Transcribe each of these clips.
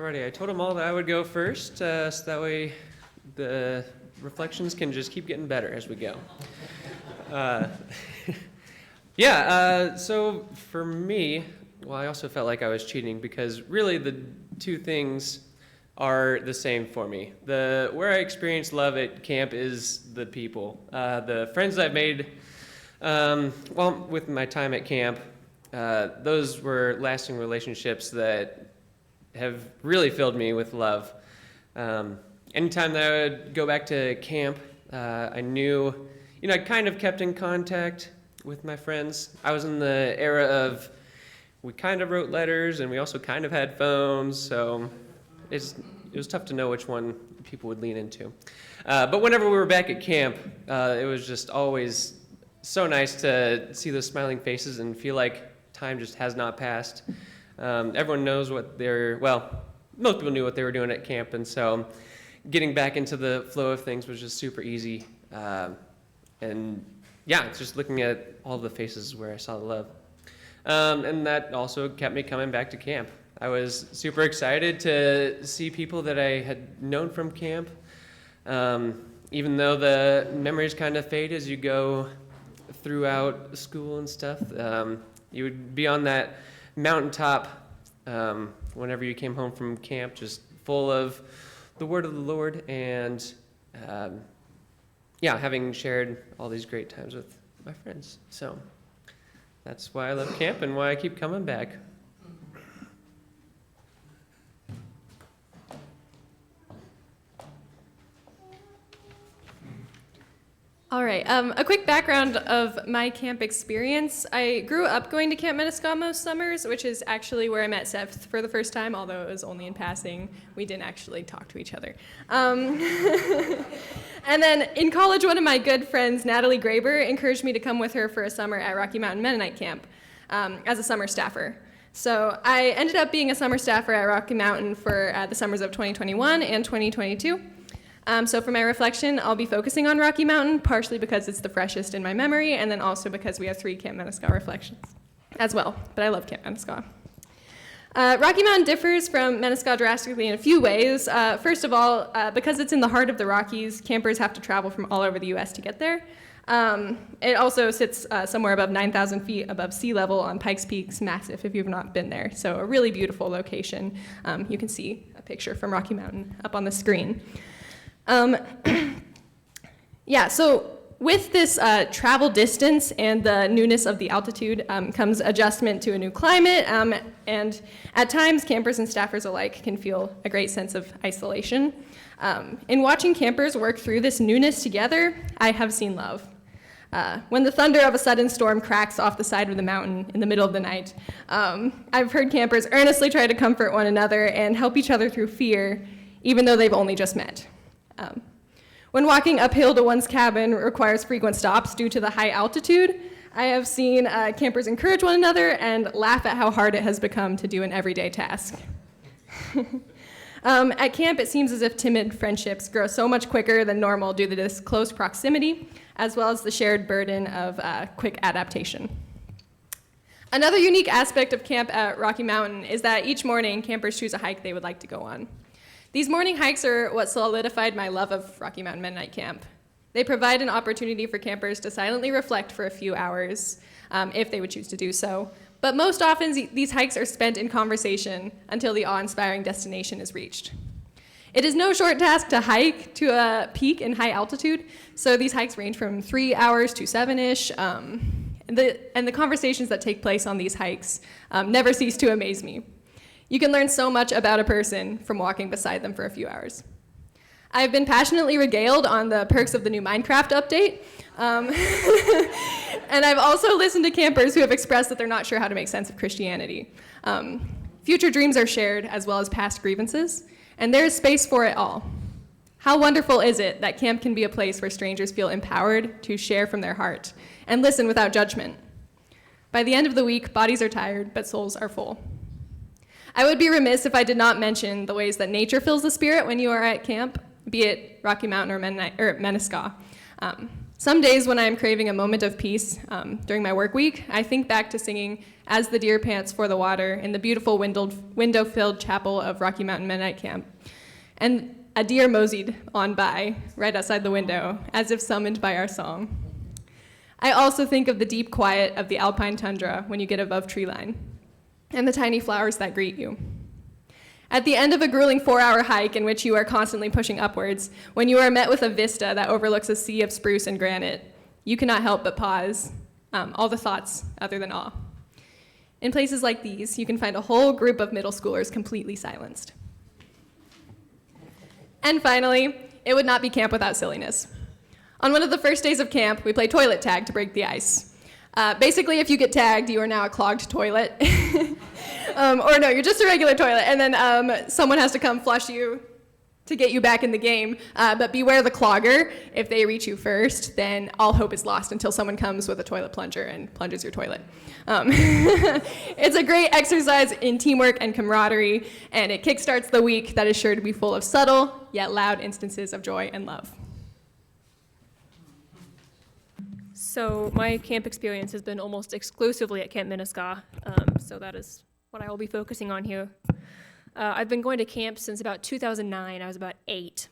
Alrighty, I told them all that I would go first, so that way the reflections can just keep getting better as we go. Uh, so for me, well, I also felt like I was cheating because really the two things are the same for me. Where I experience love at camp is the people. The friends I've made, with my time at camp, those were lasting relationships that have really filled me with love. Anytime that I would go back to camp, I knew, I kind of kept in contact with my friends. I was in the era of, we kind of wrote letters and we also kind of had phones, so it was tough to know which one people would lean into. But whenever we were back at camp, it was just always so nice to see those smiling faces and feel like time just has not passed. Everyone knows most people knew what they were doing at camp, and so getting back into the flow of things was just super easy. It's just looking at all the faces where I saw the love. And that also kept me coming back to camp. I was super excited to see people that I had known from camp. Even though the memories kind of fade as you go throughout school and stuff, you would be on that mountaintop whenever you came home from camp, just full of the word of the Lord and having shared all these great times with my friends. So that's why I love camp and why I keep coming back. All right, a quick background of my camp experience. I grew up going to Camp Meniscaw most summers, which is actually where I met Seth for the first time, although it was only in passing. We didn't actually talk to each other. And then in college, one of my good friends, Natalie Graber, encouraged me to come with her for a summer at Rocky Mountain Mennonite Camp as a summer staffer. So I ended up being a summer staffer at Rocky Mountain for the summers of 2021 and 2022. So for my reflection, I'll be focusing on Rocky Mountain, partially because it's the freshest in my memory, and then also because we have 3 Camp Meniscaw reflections as well. But I love Camp Meniscaw. Rocky Mountain differs from Meniscaw drastically in a few ways. First of all, because it's in the heart of the Rockies, campers have to travel from all over the U.S. to get there. It also sits somewhere above 9,000 feet above sea level on Pikes Peak's massive, if you've not been there. So a really beautiful location. You can see a picture from Rocky Mountain up on the screen. So with this travel distance and the newness of the altitude comes adjustment to a new climate, and at times campers and staffers alike can feel a great sense of isolation. In watching campers work through this newness together, I have seen love. When the thunder of a sudden storm cracks off the side of the mountain in the middle of the night, I've heard campers earnestly try to comfort one another and help each other through fear, even though they've only just met. When walking uphill to one's cabin requires frequent stops due to the high altitude, I have seen campers encourage one another and laugh at how hard it has become to do an everyday task. At camp, it seems as if timid friendships grow so much quicker than normal due to this close proximity, as well as the shared burden of quick adaptation. Another unique aspect of camp at Rocky Mountain is that each morning, campers choose a hike they would like to go on. These morning hikes are what solidified my love of Rocky Mountain Mennonite Camp. They provide an opportunity for campers to silently reflect for a few hours, if they would choose to do so. But most often, these hikes are spent in conversation until the awe-inspiring destination is reached. It is no short task to hike to a peak in high altitude, so these hikes range from 3 hours to 7-ish. And the conversations that take place on these hikes never cease to amaze me. You can learn so much about a person from walking beside them for a few hours. I've been passionately regaled on the perks of the new Minecraft update. And I've also listened to campers who have expressed that they're not sure how to make sense of Christianity. Future dreams are shared, as well as past grievances, and there is space for it all. How wonderful is it that camp can be a place where strangers feel empowered to share from their heart and listen without judgment. By the end of the week, bodies are tired, but souls are full. I would be remiss if I did not mention the ways that nature fills the spirit when you are at camp, be it Rocky Mountain or Meniscaw. Some days when I am craving a moment of peace during my work week, I think back to singing As the Deer Pants for the Water in the beautiful window-filled chapel of Rocky Mountain Mennonite Camp. And a deer moseyed on by right outside the window, as if summoned by our song. I also think of the deep quiet of the alpine tundra when you get above tree line, and the tiny flowers that greet you. At the end of a grueling 4-hour hike in which you are constantly pushing upwards, when you are met with a vista that overlooks a sea of spruce and granite, you cannot help but pause, all the thoughts other than awe. In places like these, you can find a whole group of middle schoolers completely silenced. And finally, it would not be camp without silliness. On one of the first days of camp, we play toilet tag to break the ice. Basically, if you get tagged, you are now a clogged toilet. Or no, you're just a regular toilet, and then someone has to come flush you to get you back in the game. But beware the clogger. If they reach you first, then all hope is lost until someone comes with a toilet plunger and plunges your toilet. It's a great exercise in teamwork and camaraderie, and it kickstarts the week that is sure to be full of subtle yet loud instances of joy and love. So my camp experience has been almost exclusively at Camp Minnesota, so that is what I will be focusing on here. I've been going to camp since about 2009. I was about 8.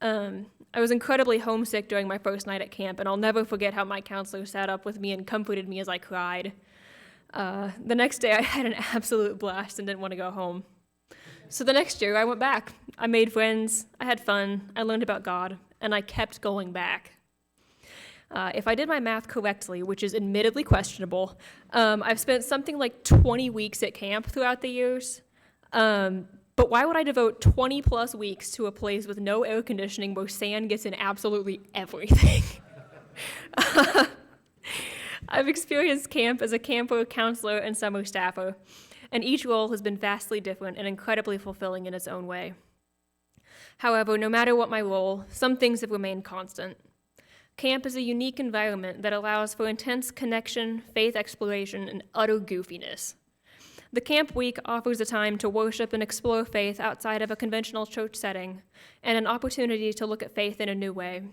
I was incredibly homesick during my first night at camp, and I'll never forget how my counselor sat up with me and comforted me as I cried. The next day, I had an absolute blast and didn't want to go home. So the next year, I went back. I made friends, I had fun, I learned about God, and I kept going back. If I did my math correctly, which is admittedly questionable, I've spent something like 20 weeks at camp throughout the years. But why would I devote 20 plus weeks to a place with no air conditioning where sand gets in absolutely everything? I've experienced camp as a camper, counselor, and summer staffer, and each role has been vastly different and incredibly fulfilling in its own way. However, no matter what my role, some things have remained constant. Camp is a unique environment that allows for intense connection, faith exploration, and utter goofiness. The camp week offers a time to worship and explore faith outside of a conventional church setting, and an opportunity to look at faith in a new way.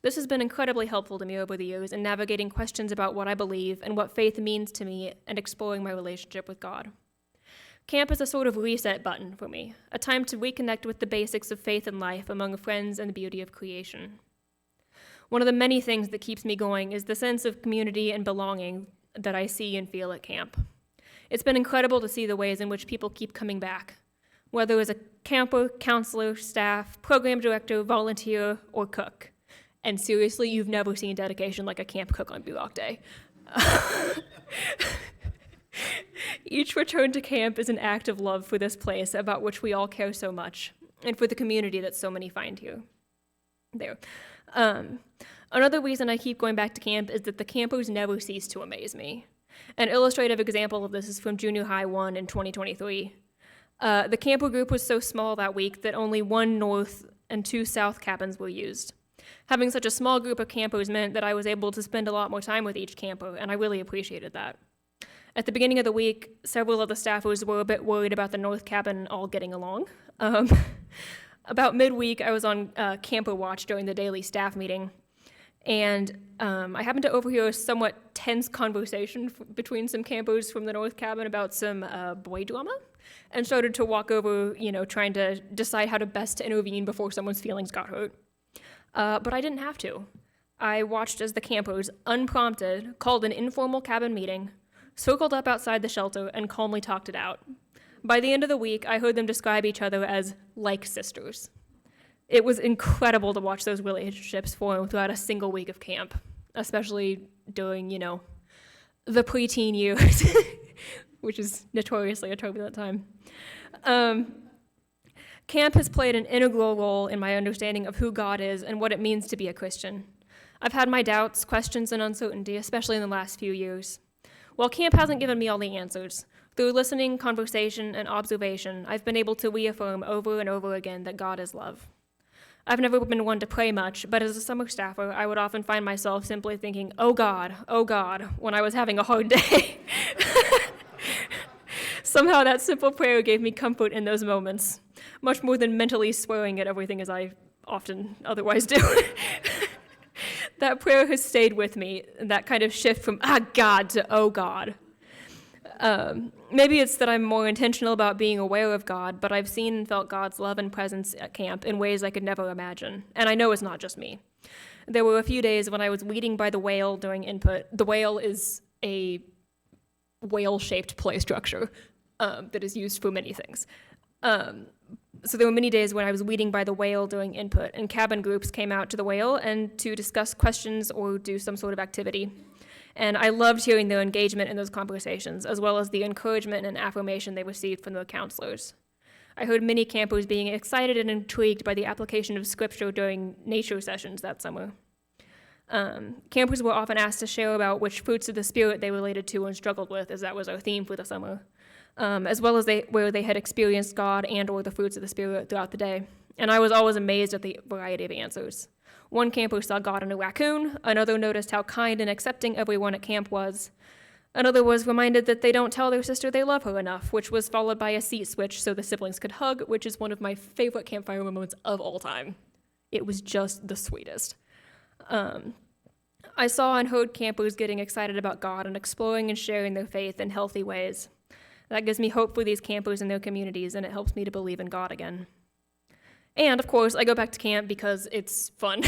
This has been incredibly helpful to me over the years in navigating questions about what I believe and what faith means to me and exploring my relationship with God. Camp is a sort of reset button for me, a time to reconnect with the basics of faith and life among friends and the beauty of creation. One of the many things that keeps me going is the sense of community and belonging that I see and feel at camp. It's been incredible to see the ways in which people keep coming back, whether as a camper, counselor, staff, program director, volunteer, or cook. And seriously, you've never seen dedication like a camp cook on Bullock Day. Each return to camp is an act of love for this place about which we all care so much, and for the community that so many find here. Another reason I keep going back to camp is that the campers never cease to amaze me. An illustrative example of this is from Junior High 1 in 2023. The camper group was so small that week that only 1 north and 2 south cabins were used. Having such a small group of campers meant that I was able to spend a lot more time with each camper, and I really appreciated that. At the beginning of the week, several of the staffers were a bit worried about the north cabin all getting along. About midweek, I was on camper watch during the daily staff meeting, and I happened to overhear a somewhat tense conversation between some campers from the north cabin about some boy drama, and started to walk over, trying to decide how to best intervene before someone's feelings got hurt. But I didn't have to. I watched as the campers, unprompted, called an informal cabin meeting, circled up outside the shelter, and calmly talked it out. By the end of the week, I heard them describe each other as like sisters. It was incredible to watch those relationships form throughout a single week of camp, especially during, the preteen years, which is notoriously a turbulent time. Camp has played an integral role in my understanding of who God is and what it means to be a Christian. I've had my doubts, questions, and uncertainty, especially in the last few years. While camp hasn't given me all the answers, through listening, conversation, and observation, I've been able to reaffirm over and over again that God is love. I've never been one to pray much, but as a summer staffer, I would often find myself simply thinking, oh God, when I was having a hard day. Somehow that simple prayer gave me comfort in those moments, much more than mentally swearing at everything as I often otherwise do. That prayer has stayed with me, that kind of shift from, God, to, oh, God. Maybe it's that I'm more intentional about being aware of God, but I've seen and felt God's love and presence at camp in ways I could never imagine. And I know it's not just me. There were a few days when I was weeding by the whale during input. The whale is a whale-shaped play structure that is used for many things. So there were many days when I was weeding by the whale doing input, and cabin groups came out to the whale and to discuss questions or do some sort of activity. And I loved hearing their engagement in those conversations, as well as the encouragement and affirmation they received from their counselors. I heard many campers being excited and intrigued by the application of scripture during nature sessions that summer. Campers were often asked to share about which fruits of the Spirit they related to and struggled with, as that was our theme for the summer, as well as where they had experienced God and or the fruits of the Spirit throughout the day. And I was always amazed at the variety of answers. One camper saw God in a raccoon, another noticed how kind and accepting everyone at camp was. Another was reminded that they don't tell their sister they love her enough, which was followed by a seat switch so the siblings could hug, which is one of my favorite campfire moments of all time. It was just the sweetest. I saw and heard campers getting excited about God and exploring and sharing their faith in healthy ways. That gives me hope for these campers and their communities, and it helps me to believe in God again. And, of course, I go back to camp because it's fun.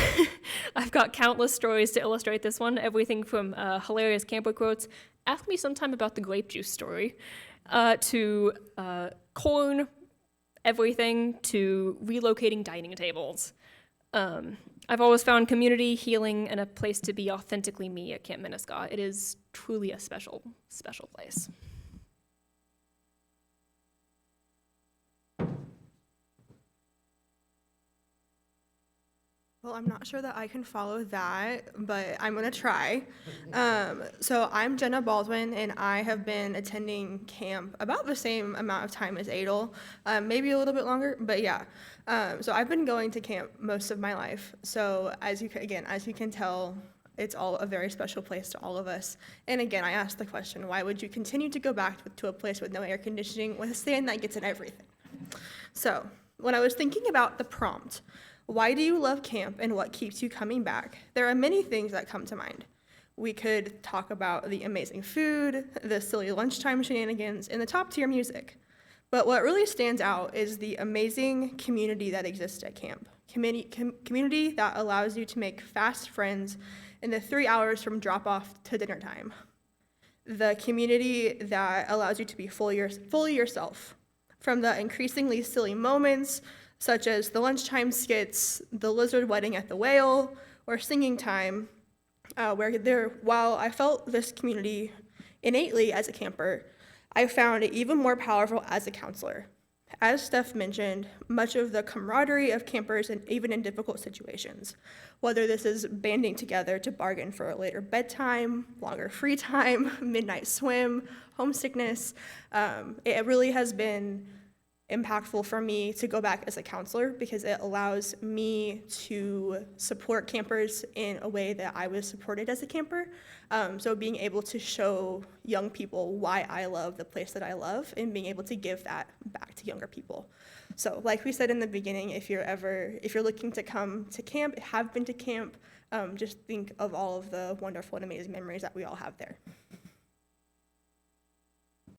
I've got countless stories to illustrate this one, everything from hilarious camper quotes, ask me sometime about the grape juice story, to corn, everything, to relocating dining tables. I've always found community, healing, and a place to be authentically me at Camp Minnesota. It is truly a special, special place. Well, I'm not sure that I can follow that, but I'm going to try. So I'm Jenna Baldwin, and I have been attending camp about the same amount of time as Edel, maybe a little bit longer, but yeah. So I've been going to camp most of my life. So as you can tell, it's all a very special place to all of us. And again, I asked the question, why would you continue to go back to a place with no air conditioning with sand that gets in everything? So when I was thinking about the prompt, why do you love camp and what keeps you coming back? There are many things that come to mind. We could talk about the amazing food, the silly lunchtime shenanigans, and the top-tier music. But what really stands out is the amazing community that exists at camp. Community that allows you to make fast friends in the 3 hours from drop-off to dinner time. The community that allows you to be fully yourself. From the increasingly silly moments, such as the lunchtime skits, the lizard wedding at the whale, or singing time, while I felt this community innately as a camper, I found it even more powerful as a counselor. As Steph mentioned, much of the camaraderie of campers, and even in difficult situations, whether this is banding together to bargain for a later bedtime, longer free time, midnight swim, homesickness, it really has been impactful for me to go back as a counselor because it allows me to support campers in a way that I was supported as a camper. So being able to show young people why I love the place that I love and being able to give that back to younger people. So like we said in the beginning, if you're looking to come to camp, have been to camp, just think of all of the wonderful and amazing memories that we all have there.